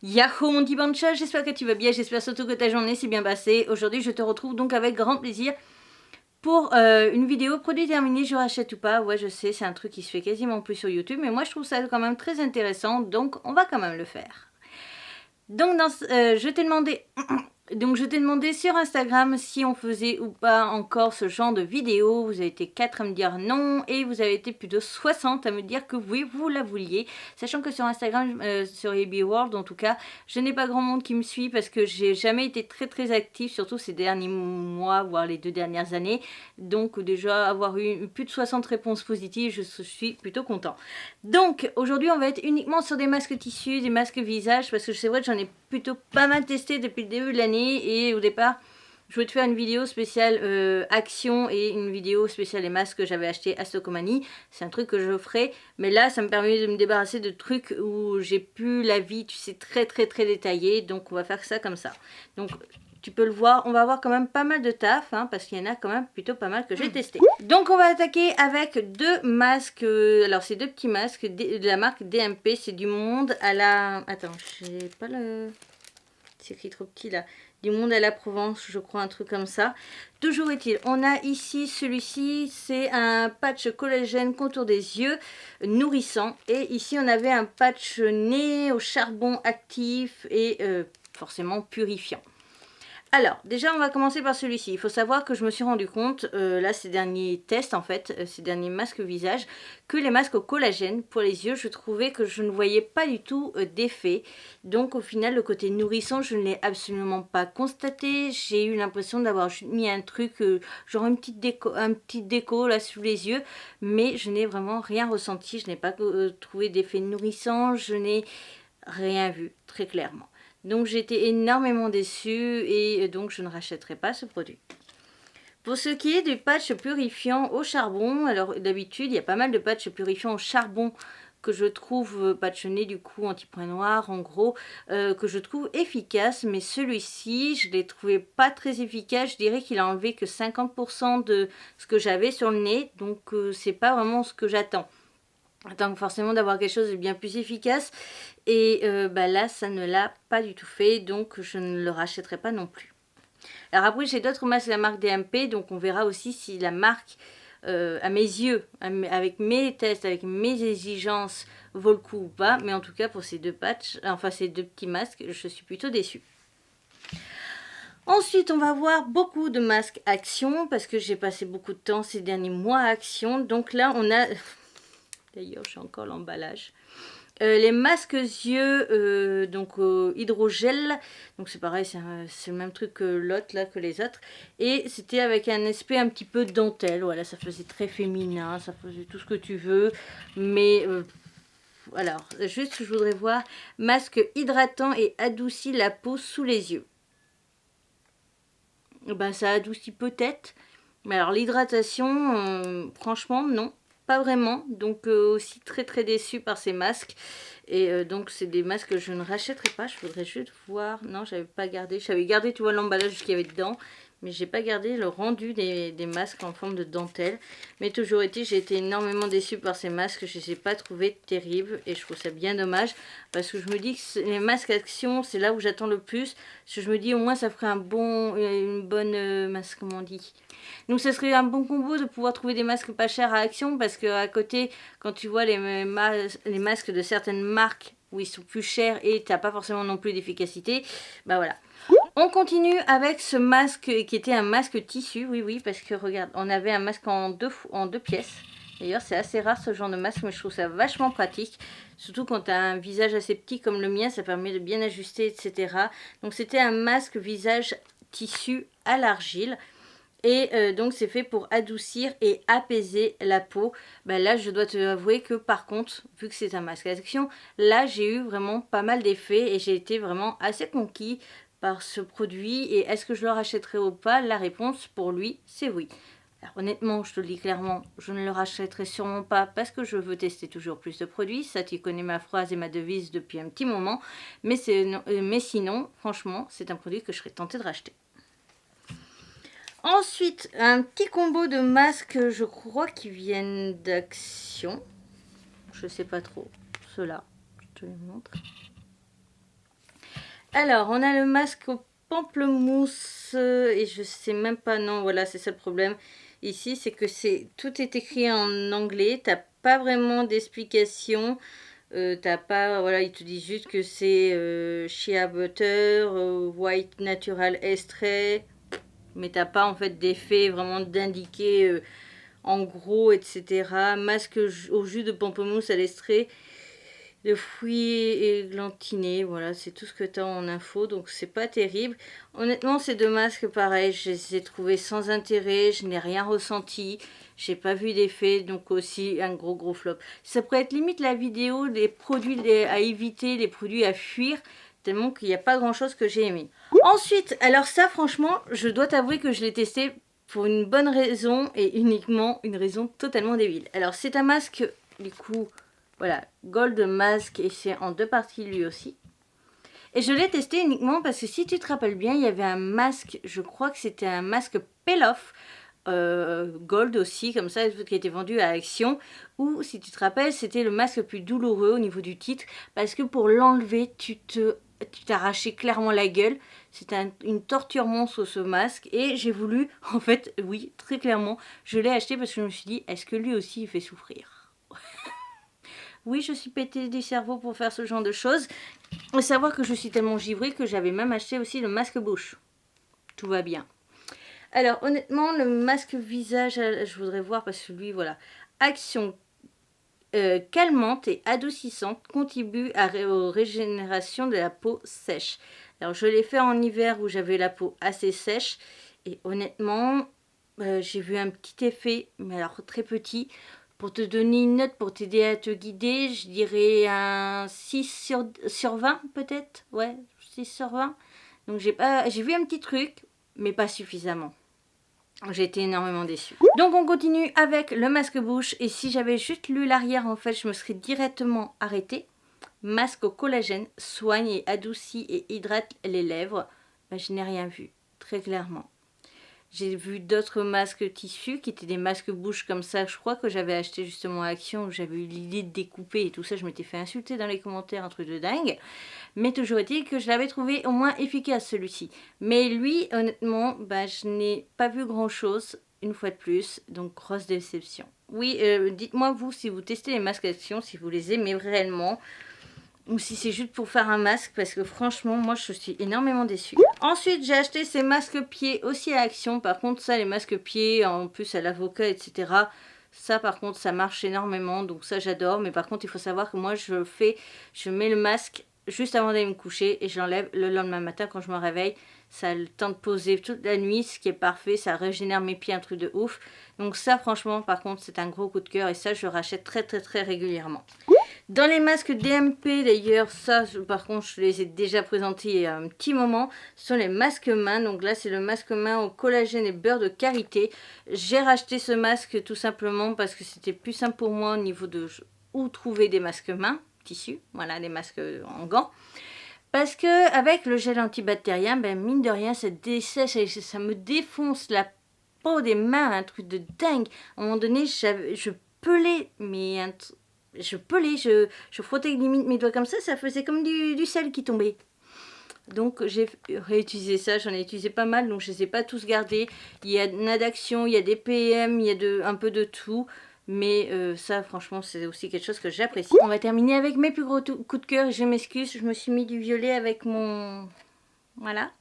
Yahoo mon petit Bancha, j'espère que tu vas bien, j'espère surtout que ta journée s'est bien passée. Aujourd'hui je te retrouve donc avec grand plaisir pour une vidéo produit terminé, je rachète ou pas. Ouais je sais, c'est un truc qui se fait quasiment plus sur YouTube, mais moi je trouve ça quand même très intéressant, donc on va quand même le faire. Donc je t'ai demandé... Donc je t'ai demandé sur Instagram si on faisait ou pas encore ce genre de vidéo. Vous avez été 4 à me dire non et vous avez été plutôt 60 à me dire que oui, vous la vouliez. Sachant que sur Instagram, sur AB World en tout cas, je n'ai pas grand monde qui me suit parce que j'ai jamais été très active, surtout ces derniers mois, voire les 2 dernières années. Donc déjà avoir eu plus de 60 réponses positives, je suis plutôt content. Donc aujourd'hui on va être uniquement sur des masques tissus, des masques visage, parce que c'est vrai que j'en ai plutôt pas mal testé depuis le début de l'année. Et au départ, je voulais te faire une vidéo spéciale action et une vidéo spéciale les masques que j'avais acheté à Stockomanie. C'est un truc que je ferai, mais là ça me permet de me débarrasser de trucs où j'ai plus la vie, tu sais, très détaillée. Donc on va faire ça comme ça. Donc tu peux le voir, on va avoir quand même pas mal de taf, hein, parce qu'il y en a quand même plutôt pas mal que j'ai testé. Donc on va attaquer avec deux masques, alors c'est deux petits masques de la marque DMP, c'est du monde à la... Attends, j'ai pas le... C'est écrit trop petit là. Du monde à la Provence, je crois, un truc comme ça. Toujours est-il, on a ici celui-ci, c'est un patch collagène contour des yeux nourrissant. Et ici, on avait un patch nez au charbon actif et forcément purifiant. Alors, déjà, on va commencer par celui-ci. Il faut savoir que je me suis rendu compte, là, ces derniers tests, en fait, ces derniers masques visage, que les masques au collagène, pour les yeux, je trouvais que je ne voyais pas du tout d'effet. Donc, au final, le côté nourrissant, je ne l'ai absolument pas constaté. J'ai eu l'impression d'avoir mis un truc, genre une petite déco, là, sous les yeux. Mais je n'ai vraiment rien ressenti. Je n'ai pas trouvé d'effet nourrissant. Je n'ai rien vu, très clairement. Donc j'étais énormément déçue et donc je ne rachèterai pas ce produit. Pour ce qui est du patch purifiant au charbon, alors d'habitude il y a pas mal de patchs purifiants au charbon que je trouve patchonnés du coup anti-point noir en gros, que je trouve efficace, mais celui-ci je l'ai trouvé pas très efficace. Je dirais qu'il a enlevé que 50% de ce que j'avais sur le nez, donc c'est pas vraiment ce que j'attends. Attends forcément d'avoir quelque chose de bien plus efficace. Et bah là, ça ne l'a pas du tout fait. Donc, je ne le rachèterai pas non plus. Alors après, j'ai d'autres masques de la marque DMP. Donc, on verra aussi si la marque, à mes yeux, avec mes tests, avec mes exigences, vaut le coup ou pas. Mais en tout cas, pour ces deux patchs, enfin ces deux petits masques, je suis plutôt déçue. Ensuite, on va voir beaucoup de masques Action. Parce que j'ai passé beaucoup de temps ces derniers mois à Action. Donc là, on a... D'ailleurs, j'ai encore l'emballage. Les masques yeux, donc hydrogel, donc c'est pareil, c'est le même truc que l'autre là, que les autres, et c'était avec un aspect un petit peu dentelle, voilà, ça faisait très féminin, ça faisait tout ce que tu veux, mais alors, juste je voudrais voir, masque hydratant et adoucit la peau sous les yeux. Ben ça adoucit peut-être, mais alors l'hydratation, franchement non. Pas vraiment, donc aussi très déçue par ces masques. Et donc c'est des masques que je ne rachèterai pas. Je voudrais juste voir, non j'avais pas gardé, j'avais gardé tu vois l'emballage qu'il y avait dedans, mais j'ai pas gardé le rendu des masques en forme de dentelle. Mais toujours été, j'ai été énormément déçue par ces masques, je les ai pas trouvés terribles et je trouve ça bien dommage, parce que je me dis que les masques Action c'est là où j'attends le plus, parce que je me dis au moins ça ferait une bonne masque, comment on dit. Donc ce serait un bon combo de pouvoir trouver des masques pas chers à Action, parce que à côté quand tu vois les masques de certaines marques où ils sont plus chers et t'as pas forcément non plus d'efficacité, bah voilà. On continue avec ce masque qui était un masque tissu, oui parce que regarde, on avait un masque en deux pièces. D'ailleurs c'est assez rare ce genre de masque, mais je trouve ça vachement pratique, surtout quand tu as un visage assez petit comme le mien, ça permet de bien ajuster, etc. Donc c'était un masque visage tissu à l'argile. Et donc c'est fait pour adoucir et apaiser la peau. Ben là je dois te avouer que par contre, vu que c'est un masque à action, là j'ai eu vraiment pas mal d'effets et j'ai été vraiment assez conquis par ce produit. Et est-ce que je le rachèterai ou pas? La réponse pour lui c'est oui. Alors honnêtement, je te le dis clairement, je ne le rachèterai sûrement pas parce que je veux tester toujours plus de produits. Ça, tu connais ma phrase et ma devise depuis un petit moment. Mais sinon, franchement, c'est un produit que je serais tentée de racheter. Ensuite, un petit combo de masques, je crois, qui viennent d'Action. Je sais pas trop. Ceux-là, je te les montre. Alors, on a le masque au pamplemousse et je sais même pas, non, voilà, c'est ça le problème. Ici, c'est que tout est écrit en anglais, t'as pas vraiment d'explication. T'as pas, voilà, ils te disent juste que c'est shea butter, white natural extrait, mais t'as pas en fait d'effet vraiment d'indiquer en gros, etc. Masque au jus de pamplemousse à l'extrait de fruits églantinés, voilà, c'est tout ce que tu as en info, donc c'est pas terrible. Honnêtement, ces deux masques, pareil, je les ai trouvés sans intérêt, je n'ai rien ressenti, j'ai pas vu d'effet, donc aussi un gros flop. Ça pourrait être limite la vidéo des produits à éviter, les produits à fuir, tellement qu'il n'y a pas grand chose que j'ai aimé. Ensuite, alors ça, franchement, je dois t'avouer que je l'ai testé pour une bonne raison et uniquement une raison totalement débile. Alors, c'est un masque, du coup, voilà, Gold Mask, et c'est en deux parties lui aussi. Et je l'ai testé uniquement parce que si tu te rappelles bien, il y avait un masque, je crois que c'était un masque Peel-Off, Gold aussi, comme ça, qui était vendu à Action. Ou si tu te rappelles, c'était le masque le plus douloureux au niveau du titre, parce que pour l'enlever, tu t'arrachais clairement la gueule. C'était une torture monstre ce masque. Et j'ai voulu, en fait, oui, très clairement, je l'ai acheté parce que je me suis dit, est-ce que lui aussi il fait souffrir? Oui, je suis pété du cerveau pour faire ce genre de choses. Et savoir que je suis tellement givrée que j'avais même acheté aussi le masque bouche. Tout va bien. Alors, honnêtement, le masque visage, je voudrais voir parce que lui, voilà. Action calmante et adoucissante contribue aux régénérations de la peau sèche. Alors, je l'ai fait en hiver où j'avais la peau assez sèche. Et honnêtement, j'ai vu un petit effet, mais alors très petit. Pour te donner une note, pour t'aider à te guider, je dirais un 6 sur 20 peut-être. Ouais, 6 sur 20. Donc j'ai vu un petit truc, mais pas suffisamment. J'ai été énormément déçue. Donc on continue avec le masque bouche. Et si j'avais juste lu l'arrière, en fait, je me serais directement arrêtée. Masque au collagène, soigne et adoucit et hydrate les lèvres. Ben, je n'ai rien vu, très clairement. J'ai vu d'autres masques tissus qui étaient des masques bouche comme ça. Je crois que j'avais acheté justement à Action où j'avais eu l'idée de découper et tout ça. Je m'étais fait insulter dans les commentaires, un truc de dingue. Mais toujours est-il que je l'avais trouvé au moins efficace celui-ci. Mais lui, honnêtement, bah, je n'ai pas vu grand-chose une fois de plus. Donc, grosse déception. Oui, dites-moi vous si vous testez les masques Action, si vous les aimez réellement. Ou si c'est juste pour faire un masque, parce que franchement, moi, je suis énormément déçue. Ensuite, j'ai acheté ces masques pieds aussi à Action. Par contre, ça, les masques pieds, en plus à l'avocat, etc., ça, par contre, ça marche énormément. Donc ça, j'adore. Mais par contre, il faut savoir que moi, je mets le masque juste avant d'aller me coucher et j'enlève le lendemain matin quand je me réveille. Ça a le temps de poser toute la nuit, ce qui est parfait. Ça régénère mes pieds, un truc de ouf. Donc ça, franchement, par contre, c'est un gros coup de cœur. Et ça, je rachète très régulièrement. Dans les masques DMP d'ailleurs, ça par contre je les ai déjà présentés il y a un petit moment, ce sont les masques mains. Donc là c'est le masque main au collagène et beurre de karité. J'ai racheté ce masque tout simplement parce que c'était plus simple pour moi au niveau de où trouver des masques mains, tissu, voilà des masques en gants. Parce que avec le gel antibactérien, ben mine de rien ça dessèche et ça me défonce la peau des mains, un truc de dingue. À un moment donné je pelais, mais je frottais limite mes doigts comme ça faisait comme du sel qui tombait. Donc j'ai réutilisé ça, j'en ai utilisé pas mal, donc je ne les ai pas tous gardés. Il y a Nadaction, il y a des PM, il y a un peu de tout. Mais ça franchement c'est aussi quelque chose que j'apprécie. On va terminer avec mes plus gros coups de cœur. Je m'excuse, je me suis mis du violet avec mon... Voilà,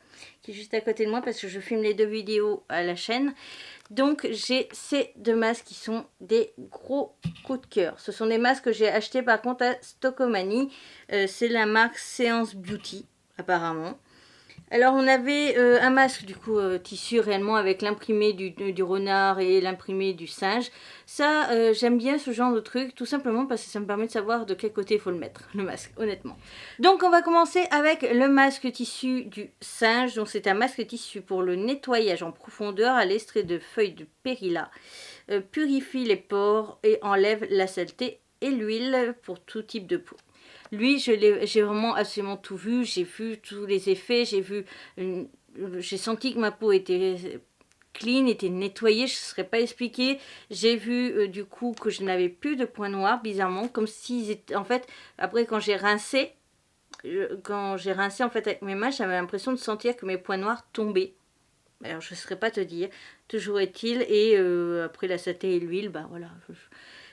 qui est juste à côté de moi parce que je filme les deux vidéos à la chaîne. Donc j'ai ces deux masques qui sont des gros coups de cœur. Ce sont des masques que j'ai achetés par contre à Stockomanie. C'est la marque Séance Beauty apparemment. Alors on avait un masque du coup tissu réellement avec l'imprimé du renard et l'imprimé du singe. Ça j'aime bien ce genre de truc tout simplement parce que ça me permet de savoir de quel côté il faut le mettre, le masque, honnêtement. Donc on va commencer avec le masque tissu du singe. Donc c'est un masque tissu pour le nettoyage en profondeur à l'extrait de feuilles de périlla. Purifie les pores et enlève la saleté et l'huile pour tout type de peau. Lui, j'ai vraiment absolument tout vu. J'ai vu tous les effets. J'ai senti que ma peau était clean, était nettoyée. Je ne saurais pas expliquer. J'ai vu du coup que je n'avais plus de points noirs, bizarrement. Comme s'ils étaient... En fait, après quand j'ai rincé, quand j'ai rincé en fait avec mes mains, j'avais l'impression de sentir que mes points noirs tombaient. Alors je ne saurais pas te dire, toujours est-il, et après la saté et l'huile, bah voilà,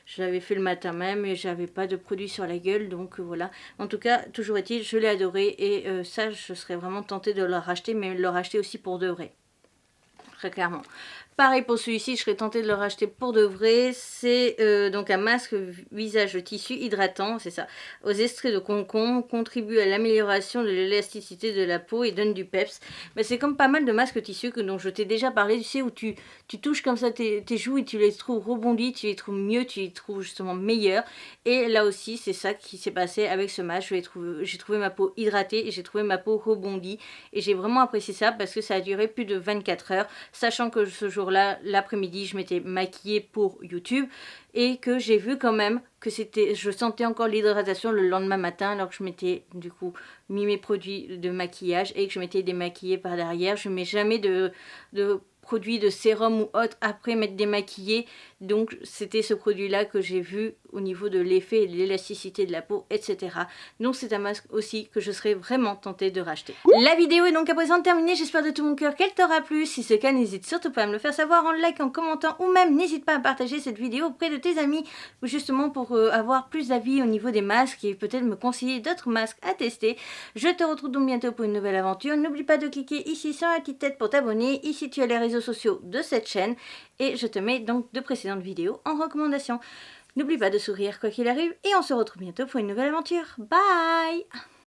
je l'avais fait le matin même et j'avais pas de produit sur la gueule, donc voilà. En tout cas, toujours est-il, je l'ai adoré et ça, je serais vraiment tentée de le racheter, mais le racheter aussi pour de vrai, très clairement. Pareil pour celui-ci, je serais tentée de le racheter pour de vrai. C'est donc un masque visage tissu hydratant, c'est ça, aux extraits de concombre, contribue à l'amélioration de l'élasticité de la peau et donne du peps. Mais c'est comme pas mal de masques tissu dont je t'ai déjà parlé, tu sais, où tu touches comme ça tes joues et tu les trouves rebondis, tu les trouves mieux, tu les trouves justement meilleurs. Et là aussi, c'est ça qui s'est passé avec ce masque. J'ai trouvé ma peau hydratée et j'ai trouvé ma peau rebondie. Et j'ai vraiment apprécié ça parce que ça a duré plus de 24 heures, sachant que ce jour-là, l'après-midi, je m'étais maquillée pour YouTube et que j'ai vu quand même que je sentais encore l'hydratation le lendemain matin alors que je m'étais du coup mis mes produits de maquillage et que je m'étais démaquillée par derrière. Je ne mets jamais de produit de sérum ou autre après m'être démaquillée, donc c'était ce produit là que j'ai vu au niveau de l'effet et de l'élasticité de la peau, etc. Donc c'est un masque aussi que je serais vraiment tentée de racheter. La vidéo est donc à présent terminée, j'espère de tout mon cœur qu'elle t'aura plu. Si c'est le cas, n'hésite surtout pas à me le faire savoir en like, en commentant, ou même n'hésite pas à partager cette vidéo auprès de tes amis, justement pour avoir plus d'avis au niveau des masques et peut-être me conseiller d'autres masques à tester. Je te retrouve donc bientôt pour une nouvelle aventure. N'oublie pas de cliquer ici sur la petite tête pour t'abonner. Ici tu as les réseaux sociaux de cette chaîne et je te mets donc de précédentes vidéos en recommandation. N'oublie pas de sourire quoi qu'il arrive et on se retrouve bientôt pour une nouvelle aventure. Bye!